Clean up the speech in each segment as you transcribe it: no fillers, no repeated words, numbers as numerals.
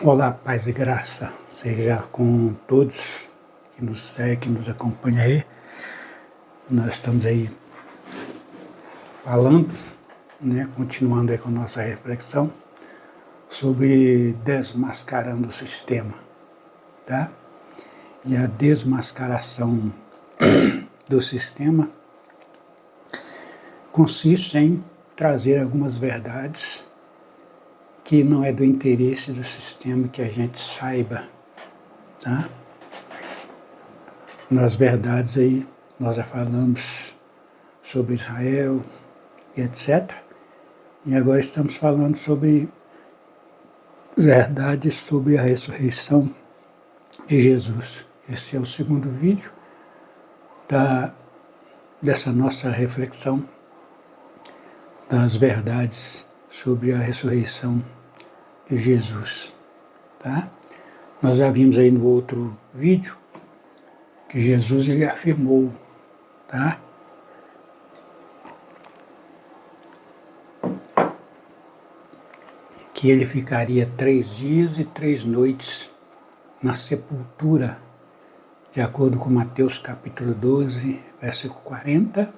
Olá, paz e graça, seja com todos que nos seguem, que nos acompanham aí. Nós estamos aí falando, continuando aí com a nossa reflexão sobre desmascarando o sistema, tá? E a desmascaração do sistema consiste em trazer algumas verdades que não é do interesse do sistema que a gente saiba, tá? Nas verdades aí, nós já falamos sobre Israel e etc. E agora estamos falando sobre verdades sobre a ressurreição de Jesus. Esse é o segundo vídeo dessa nossa reflexão das verdades sobre a ressurreição de Jesus. Tá? Nós já vimos aí no outro vídeo que Jesus ele afirmou, tá? Que ele ficaria 3 dias e 3 noites na sepultura, de acordo com Mateus capítulo 12, versículo 40,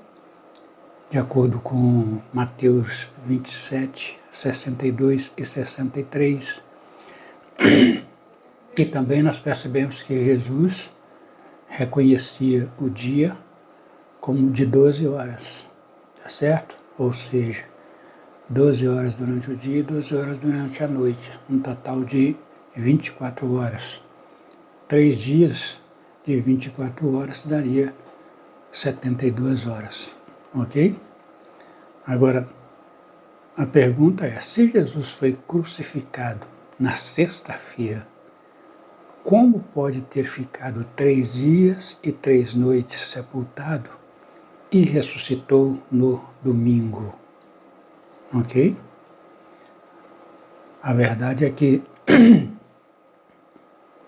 de acordo com Mateus 27, 62 e 63. E também nós percebemos que Jesus reconhecia o dia como de 12 horas, tá certo? Ou seja, 12 horas durante o dia e 12 horas durante a noite, um total de 24 horas. 3 dias de 24 horas daria 72 horas, ok? Agora, a pergunta é, se Jesus foi crucificado na sexta-feira, como pode ter ficado 3 dias e 3 noites sepultado e ressuscitou no domingo? Ok? A verdade é que,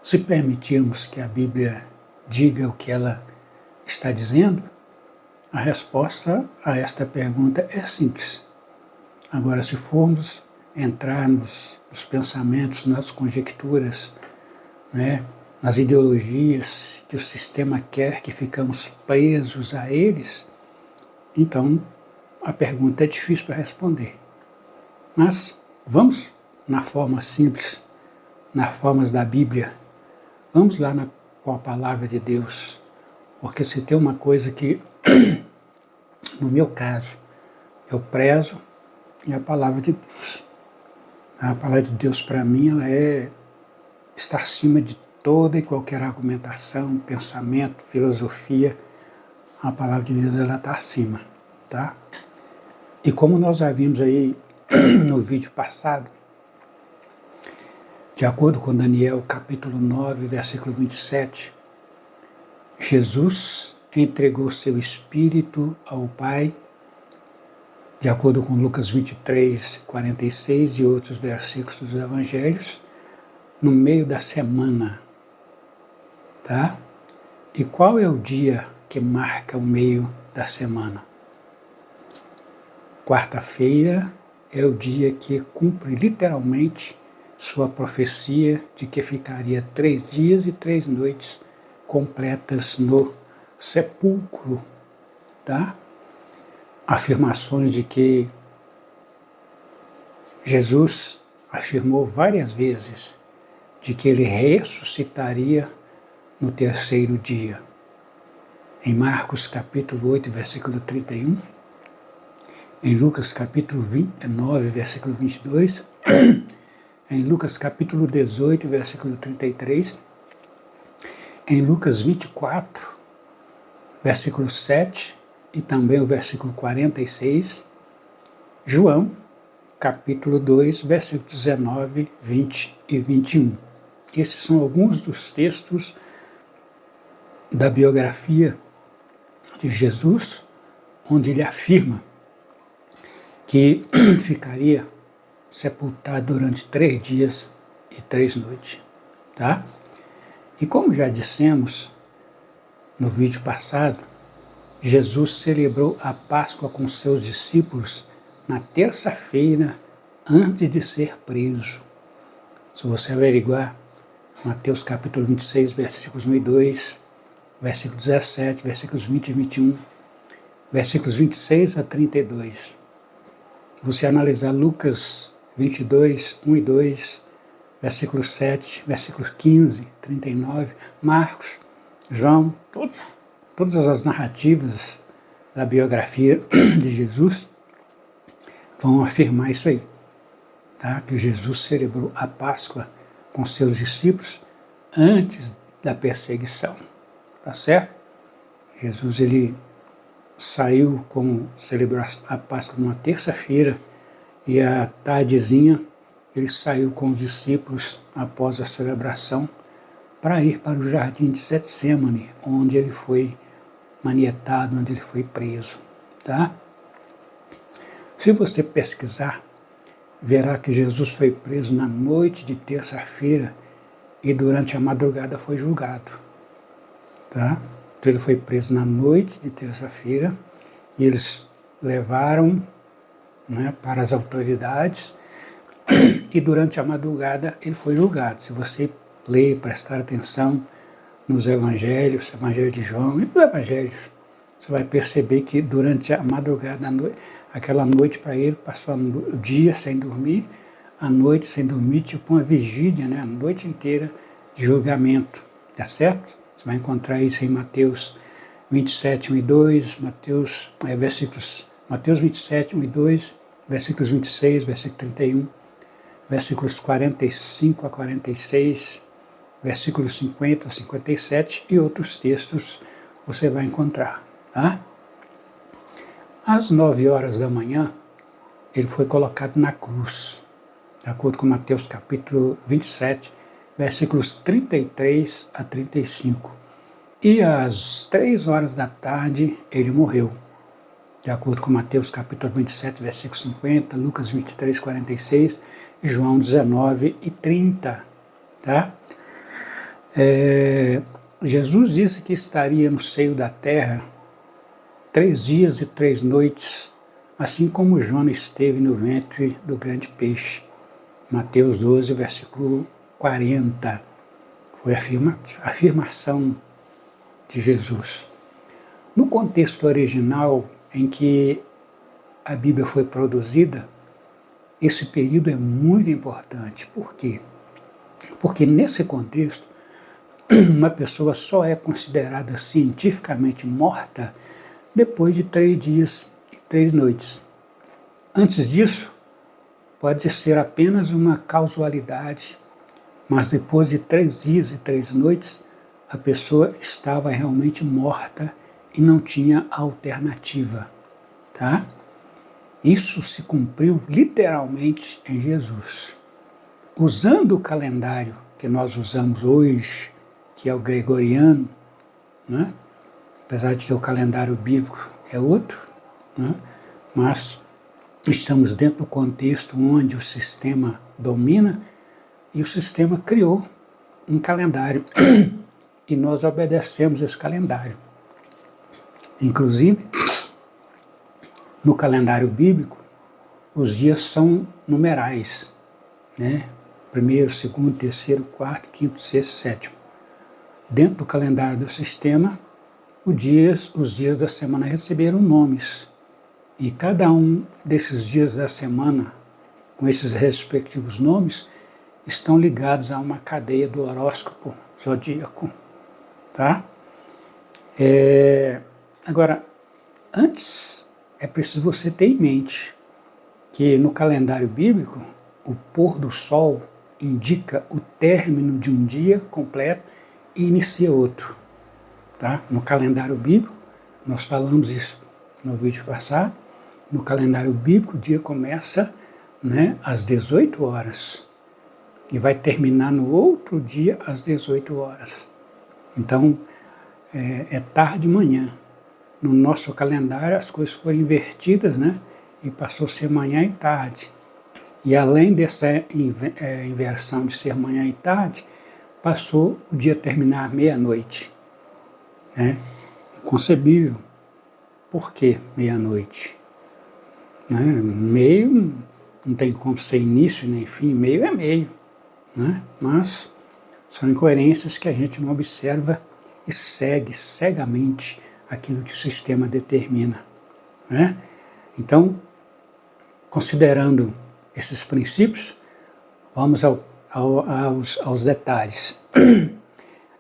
se permitirmos que a Bíblia diga o que ela está dizendo, a resposta a esta pergunta é simples. Agora, se formos entrar nos pensamentos, nas conjecturas, nas ideologias que o sistema quer que ficamos presos a eles, então a pergunta é difícil para responder. Mas vamos na forma simples, nas formas da Bíblia. Vamos lá com a palavra de Deus. Porque se tem uma coisa que, no meu caso, eu prezo, é a palavra de Deus. A palavra de Deus, para mim, ela está acima de toda e qualquer argumentação, pensamento, filosofia. A palavra de Deus, ela está acima, tá? E como nós já vimos aí no vídeo passado, de acordo com Daniel capítulo 9, versículo 27, Jesus entregou seu espírito ao Pai, de acordo com Lucas 23, 46 e outros versículos dos Evangelhos, no meio da semana, tá? E qual é o dia que marca o meio da semana? Quarta-feira é o dia que cumpre literalmente sua profecia de que ficaria 3 dias e 3 noites completas no sepulcro, tá? Afirmações de que Jesus afirmou várias vezes de que ele ressuscitaria no terceiro dia. Em Marcos capítulo 8, versículo 31, em Lucas capítulo 29, versículo 22, em Lucas capítulo 18, versículo 33, em Lucas 24, versículo 7 e também o versículo 46, João capítulo 2, versículos 19, 20 e 21. Esses são alguns dos textos da biografia de Jesus, onde ele afirma que ficaria sepultado durante 3 dias e 3 noites, tá? E como já dissemos no vídeo passado, Jesus celebrou a Páscoa com seus discípulos na terça-feira antes de ser preso. Se você averiguar Mateus capítulo 26, versículos 1 e 2, versículo 17, versículos 20 e 21, versículos 26 a 32. Você analisar Lucas 22, 1 e 2, versículo 7, versículos 15, 39, Marcos, João, todas as narrativas da biografia de Jesus vão afirmar isso aí, tá? Que Jesus celebrou a Páscoa com seus discípulos antes da perseguição, tá certo? Jesus, ele saiu celebrou a Páscoa numa terça-feira e à tardezinha ele saiu com os discípulos após a celebração para ir para o jardim de Getsêmani, onde ele foi manietado, onde ele foi preso, tá? Se você pesquisar, verá que Jesus foi preso na noite de terça-feira e durante a madrugada foi julgado, tá? Então ele foi preso na noite de terça-feira e eles levaram, né, para as autoridades e durante a madrugada ele foi julgado. Se você ler, prestar atenção nos evangelhos, evangelho de João e os evangelhos, você vai perceber que durante a madrugada, aquela noite para ele, passou o dia sem dormir, a noite sem dormir, tipo uma vigília, né? A noite inteira de julgamento, tá certo? Você vai encontrar isso em Mateus 27, 1 e 2, Mateus 27, 1 e 2, versículos 26, versículo 31, versículos 45 a 46, versículos 50 a 57 e outros textos você vai encontrar, tá? Às 9 horas da manhã, ele foi colocado na cruz, de acordo com Mateus capítulo 27, versículos 33 a 35. E às 3 horas da tarde, ele morreu, de acordo com Mateus capítulo 27, versículo 50, Lucas 23, 46 e João 19 e 30, tá? Jesus disse que estaria no seio da terra 3 dias e 3 noites, assim como Jonas esteve no ventre do grande peixe. Mateus 12, versículo 40. Foi a afirmação de Jesus. No contexto original em que a Bíblia foi produzida, esse período é muito importante. Por quê? Porque nesse contexto, uma pessoa só é considerada cientificamente morta depois de 3 dias e 3 noites. Antes disso, pode ser apenas uma causalidade, mas depois de 3 dias e 3 noites, a pessoa estava realmente morta e não tinha alternativa, tá? Isso se cumpriu literalmente em Jesus. Usando o calendário que nós usamos hoje, que é o gregoriano, né? Apesar de que o calendário bíblico é outro, né? Mas estamos dentro do contexto onde o sistema domina e o sistema criou um calendário e nós obedecemos esse calendário. Inclusive, no calendário bíblico, os dias são numerais, né? Primeiro, segundo, terceiro, quarto, quinto, sexto, sétimo. Dentro do calendário do sistema, os dias da semana receberam nomes. E cada um desses dias da semana, com esses respectivos nomes, estão ligados a uma cadeia do horóscopo zodíaco, tá? Agora, antes é preciso você ter em mente que no calendário bíblico, o pôr do sol indica o término de um dia completo e inicia outro, tá? No calendário bíblico, nós falamos isso no vídeo passado, no calendário bíblico o dia começa, né, às 18 horas e vai terminar no outro dia às 18 horas. Então, é tarde e manhã. No nosso calendário as coisas foram invertidas, né, e passou a ser manhã e tarde. E além dessa inversão de ser manhã e tarde, passou o dia a terminar meia-noite. Né? Inconcebível. Por que meia-noite? Né? Meio não tem como ser início nem fim, meio é meio. né? Mas são incoerências que a gente não observa e segue cegamente aquilo que o sistema determina, né? Então, considerando esses princípios, vamos aos detalhes.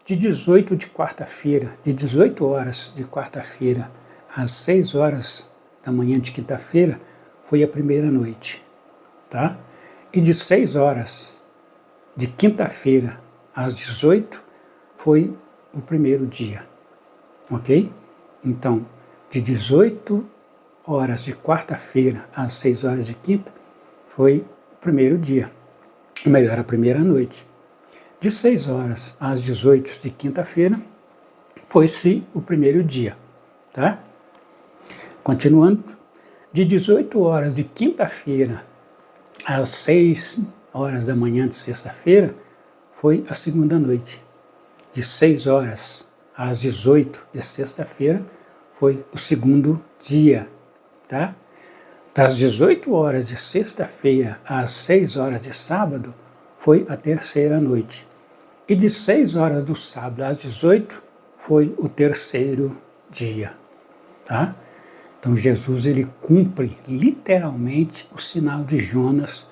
De 18 de quarta-feira, de 18 horas de quarta-feira às 6 horas da manhã de quinta-feira, foi a primeira noite, tá? E de 6 horas de quinta-feira às 18 foi o primeiro dia, ok? Então, de 18 horas de quarta-feira às 6 horas de quinta foi o primeiro dia, ou melhor, a primeira noite. De 6 horas às 18 de quinta-feira foi-se o primeiro dia, tá? Continuando, de 18 horas de quinta-feira às 6 horas da manhã de sexta-feira foi a segunda noite. De 6 horas às 18 de sexta-feira foi o segundo dia, tá? Das 18 horas de sexta-feira às 6 horas de sábado foi a terceira noite. E de 6 horas do sábado às 18 foi o terceiro dia, tá? Então Jesus ele cumpre literalmente o sinal de Jonas,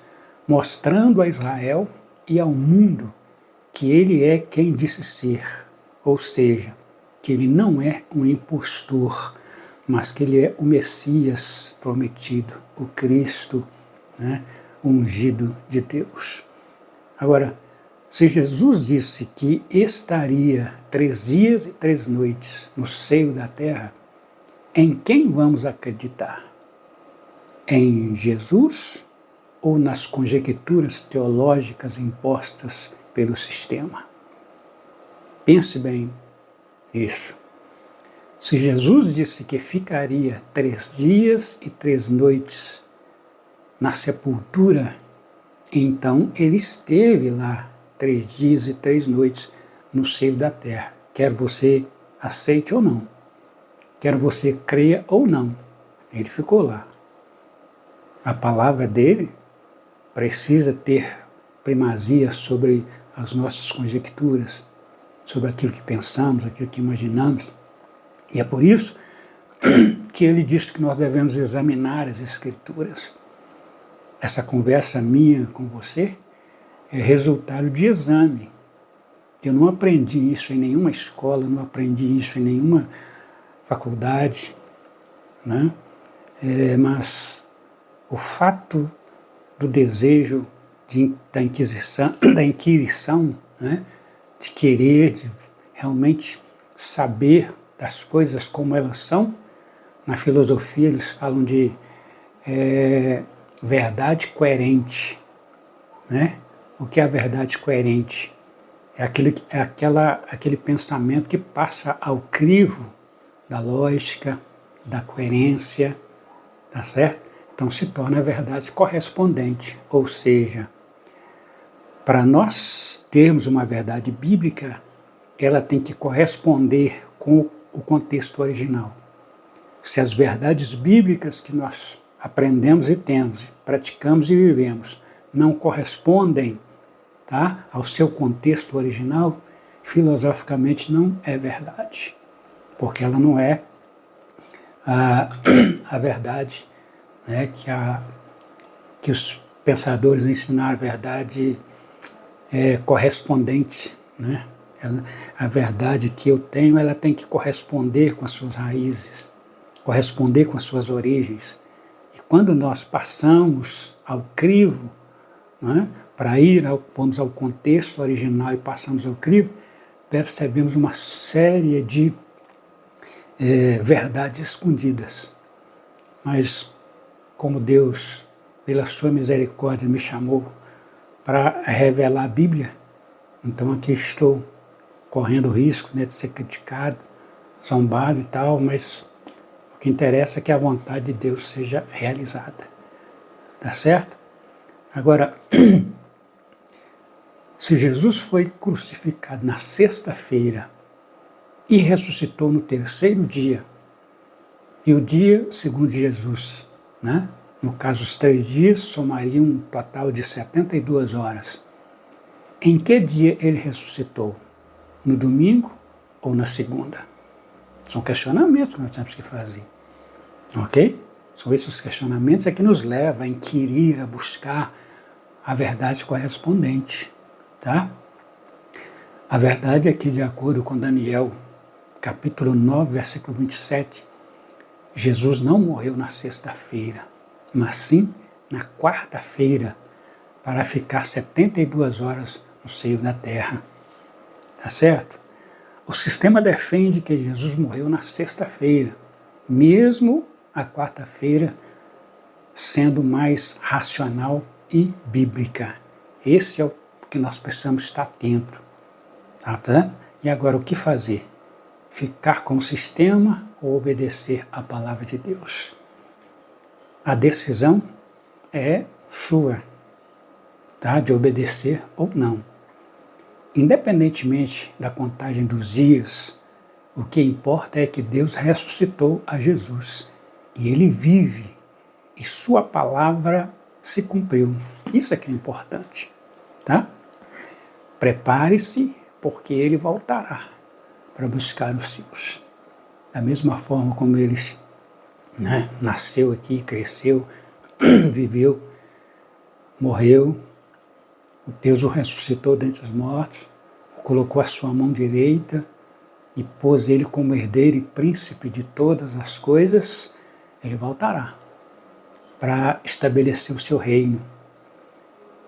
mostrando a Israel e ao mundo que ele é quem disse ser, ou seja, que ele não é um impostor, mas que ele é o Messias prometido, o Cristo, né, o ungido de Deus. Agora, se Jesus disse que estaria 3 dias e 3 noites no seio da terra, em quem vamos acreditar? Em Jesus ou nas conjecturas teológicas impostas pelo sistema? Pense bem isso. Se Jesus disse que ficaria 3 dias e 3 noites na sepultura, então ele esteve lá 3 dias e 3 noites no seio da terra. Quer você aceite ou não, quer você creia ou não, ele ficou lá. A palavra dele precisa ter primazia sobre as nossas conjecturas, sobre aquilo que pensamos, aquilo que imaginamos. E é por isso que ele disse que nós devemos examinar as Escrituras. Essa conversa minha com você é resultado de exame. Eu não aprendi isso em nenhuma escola, não aprendi isso em nenhuma faculdade, né? Mas o fato do desejo da inquirição, né? De querer, de realmente saber das coisas como elas são. Na filosofia eles falam de verdade coerente, né? O que é a verdade coerente? É aquele pensamento que passa ao crivo da lógica, da coerência, tá certo? Então se torna a verdade correspondente, ou seja, para nós termos uma verdade bíblica, ela tem que corresponder com o contexto original. Se as verdades bíblicas que nós aprendemos e temos, praticamos e vivemos, não correspondem, tá, ao seu contexto original, filosoficamente não é verdade, porque ela não é a verdade, né, que os pensadores ensinaram, a verdade correspondente, né? A verdade que eu tenho, ela tem que corresponder com as suas raízes, corresponder com as suas origens. E quando nós passamos ao crivo, né, vamos ao contexto original e passamos ao crivo, percebemos uma série de verdades escondidas. Mas como Deus, pela sua misericórdia, me chamou para revelar a Bíblia, então aqui estou correndo o risco, né, de ser criticado, zombado e tal, mas o que interessa é que a vontade de Deus seja realizada. Tá certo? Agora, se Jesus foi crucificado na sexta-feira e ressuscitou no terceiro dia, e o dia, segundo Jesus, né, no caso os 3 dias, somariam um total de 72 horas. Em que dia ele ressuscitou? No domingo ou na segunda? São questionamentos que nós temos que fazer. Ok? São esses questionamentos que nos levam a inquirir, a buscar a verdade correspondente. Tá? A verdade é que, de acordo com Daniel, capítulo 9, versículo 27, Jesus não morreu na sexta-feira, mas sim na quarta-feira, para ficar 72 horas no seio da terra. Tá certo? O sistema defende que Jesus morreu na sexta-feira, mesmo a quarta-feira sendo mais racional e bíblica. Esse é o que nós precisamos estar atento. Tá? E agora, o que fazer? Ficar com o sistema ou obedecer à palavra de Deus? A decisão é sua, tá? De obedecer ou não. Independentemente da contagem dos dias, o que importa é que Deus ressuscitou a Jesus e Ele vive e sua palavra se cumpriu. Isso é que é importante, tá? Prepare-se, porque Ele voltará para buscar os seus. Da mesma forma como Ele nasceu aqui, cresceu, viveu, morreu, Deus o ressuscitou dentre os mortos, colocou a sua mão direita e pôs ele como herdeiro e príncipe de todas as coisas. Ele voltará para estabelecer o seu reino.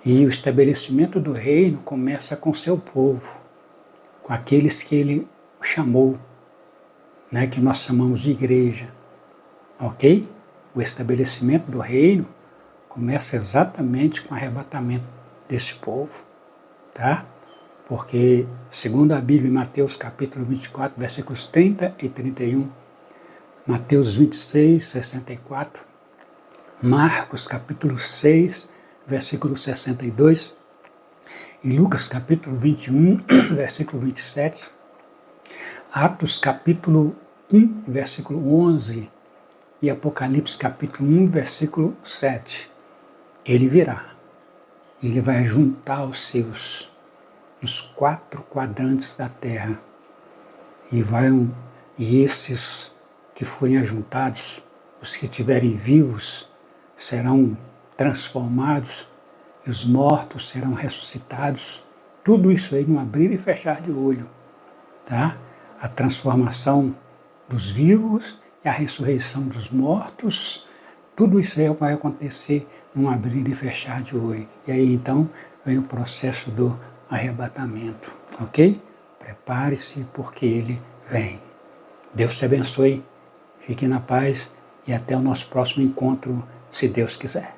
E o estabelecimento do reino começa com o seu povo, com aqueles que ele chamou, que nós chamamos de igreja. Ok? O estabelecimento do reino começa exatamente com o arrebatamento desse povo, tá? Porque, segundo a Bíblia, em Mateus capítulo 24, versículos 30 e 31, Mateus 26, 64, Marcos capítulo 6, versículo 62, e Lucas capítulo 21, versículo 27, Atos capítulo 1, versículo 11, e Apocalipse capítulo 1, versículo 7. Ele virá, ele vai juntar os seus nos 4 quadrantes da terra, e esses que forem ajuntados, os que estiverem vivos, serão transformados, e os mortos serão ressuscitados. Tudo isso aí num abrir e fechar de olho, tá? A transformação dos vivos e a ressurreição dos mortos, tudo isso aí vai acontecer num abrir e fechar de olho. E aí então vem o processo do arrebatamento, ok? Prepare-se, porque ele vem. Deus te abençoe, fique na paz e até o nosso próximo encontro, se Deus quiser.